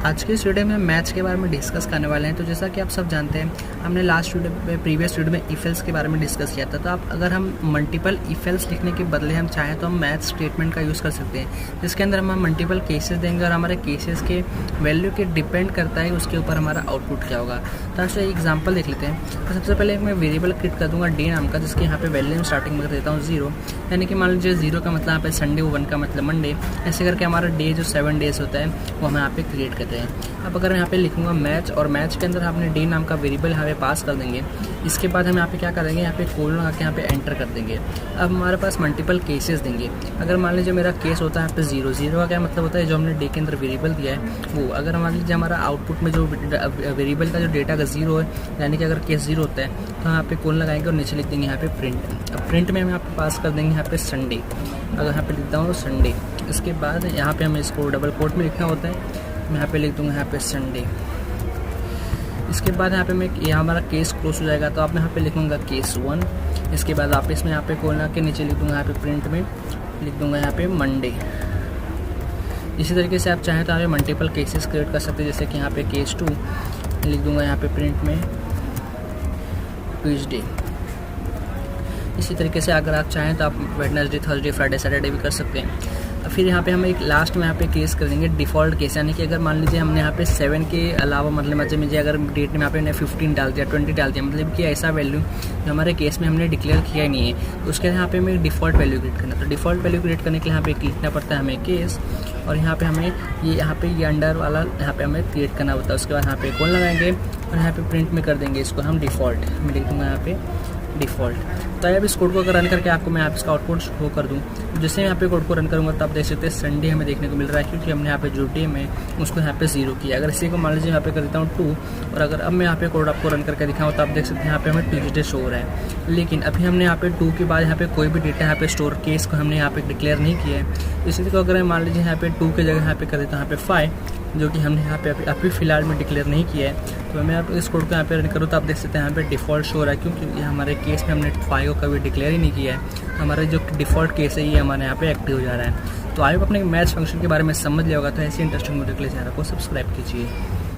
आज के इस वीडियो में हम मैथ्स के बारे में डिस्कस करने वाले हैं। तो जैसा कि आप सब जानते हैं, हमने लास्ट वीडियो में प्रीवियस वीडियो में इफ एल्स के बारे में डिस्कस किया था। तो आप अगर हम मल्टीपल इफ एल्स लिखने के बदले हम चाहें तो हम मैथ्स स्टेटमेंट का यूज़ कर सकते हैं, जिसके अंदर हम मल्टीपल केसेस देंगे और हमारे केसेस के वैल्यू के डिपेंड करता है उसके ऊपर हमारा आउटपुट क्या होगा। तो आज एक एग्जाम्पल देख लेते हैं। तो सबसे पहले मैं वेरिएबल क्रिएट कर दूँगा डे नाम का, जिसके यहाँ पे वैल्यू स्टार्टिंग में कर देता हूँ 0, यानी कि मान लीजिए 0 का मतलब यहाँ पे संडे, 1 का मतलब मंडे, ऐसे करके हमारा डे जो 7 डेज होता है वो हम यहाँ पे क्रिएट करते हैं। अब अगर यहाँ पे लिखूँगा मैच, और मैच के अंदर आपने डे नाम का वेरिएबल यहाँ पे पास कर देंगे। इसके बाद हम यहाँ पे क्या करेंगे, यहाँ पे कोलन लगा के यहाँ पे एंटर कर देंगे। अब हमारे पास मल्टीपल केसेस देंगे। अगर मान लीजिए मेरा केस होता है यहाँ पे 0 का क्या मतलब होता है, जो हमने डे के अंदर वेरिएबल दिया है वो। अगर मान लीजिए हमारा आउटपुट में जो वेरिएबल का जो डेटा का 0 है, यानी कि अगर केस 0 होता है तो यहाँ पे कोलन लगाएंगे और नीचे लिख देंगे यहाँ पे प्रिंट। अब प्रिंट में हम यहाँ पे पास कर देंगे यहाँ पे संडे। अगर यहाँ पे लिखता हूँ संडे, इसके बाद यहाँ पे हमें इसको डबल कोट में लिखना होता है। मैं यहाँ पे लिख दूँगा यहाँ पे संडे। इसके बाद यहाँ पे मैं यहाँ हमारा केस क्लोज हो जाएगा, तो आप यहाँ पे लिखूँगा केस 1। इसके बाद आप इसमें यहाँ पे कोलन के नीचे लिख दूँगा यहाँ पे प्रिंट में लिख दूँगा यहाँ पे मंडे। इसी तरीके से आप चाहें तो यहाँ पे मल्टीपल केसेस क्रिएट कर सकते हैं, जैसे कि यहाँ पे केस 2 लिख दूँगा यहाँ पे प्रिंट में ट्यूसडे। इसी तरीके से अगर आप चाहें तो आप वेडनेसडे, थर्सडे, फ्राइडे, सैटरडे भी कर सकते हैं। फिर यहाँ पे हम एक लास्ट में यहाँ पे केस कर देंगे डिफ़ॉल्ट केस, यानी कि अगर मान लीजिए हमने यहाँ पे 7 के अलावा मतलब मुझे अगर डेट में यहाँ पे 15 डाल दिया, 20 डाल दिया, मतलब कि ऐसा वैल्यू जो हमारे केस में हमने डिक्लेयर किया ही नहीं है, तो उसके यहाँ पे हमें डिफ़ॉल्ट वैल्यू क्रिएट करना। तो डिफ़ॉल्ट वैल्यू क्रिएट करने के लिए यहाँ पे लिखना पड़ता है हमें केस, और यहाँ पे हमें ये अंडर वाला यहाँ पे हमें क्रिएट करना होता है। उसके बाद यहाँ पे कॉल लगाएंगे और यहाँ पे प्रिंट में कर देंगे इसको हम डिफ़ॉल्ट। मैं लिख दूँगा यहाँ पे डिफ़ॉल्ट। तो अब इस कोड को अगर रन करके आपको मैं इसका आउटपुट शो कर दूँ, जैसे यहाँ पे कोड को रन करूँगा तो आप देख सकते हैं संडे हमें देखने को मिल रहा है, क्योंकि हमने यहाँ पे जो डे में उसको यहाँ पे 0 किया। अगर इसी को मान लीजिए यहाँ पे कर देता हूँ 2, और अगर अब मैं यहाँ पे कोड आपको रन करके दिखाऊँ तो आप देख सकते हैं यहाँ पे हमें ट्यूसडे शो हो रहा है। लेकिन अभी हमने यहाँ पे 2 के बाद यहाँ पे कोई भी डेटा यहाँ पे स्टोर केस को हमने यहाँ पे डिक्लेयर नहीं किया है। इसी को अगर मान लीजिए यहाँ पे 2 की जगह यहाँ पे कर देता हूँ यहाँ पे 5, जो कि हमने यहाँ पे अभी फिलहाल में डिक्लेयर नहीं किया है। तो मैं आप इस कोड को यहाँ पे रन करूँ तो आप देख सकते हैं यहाँ पे डिफ़ॉल्ट शो हो रहा है, क्योंकि हमारे केस में हमने 5 को कभी डिक्लेयर ही नहीं किया है। हमारा जो डिफ़ॉल्ट केस है ये हमारे यहाँ पे एक्टिव हो जा रहा है। तो आई होप अपने मैथ्स फंक्शन के बारे में समझ लिया होगा। तो ऐसी इंटरेस्टिंग वीडियो के लिए चैनल को सब्सक्राइब कीजिए।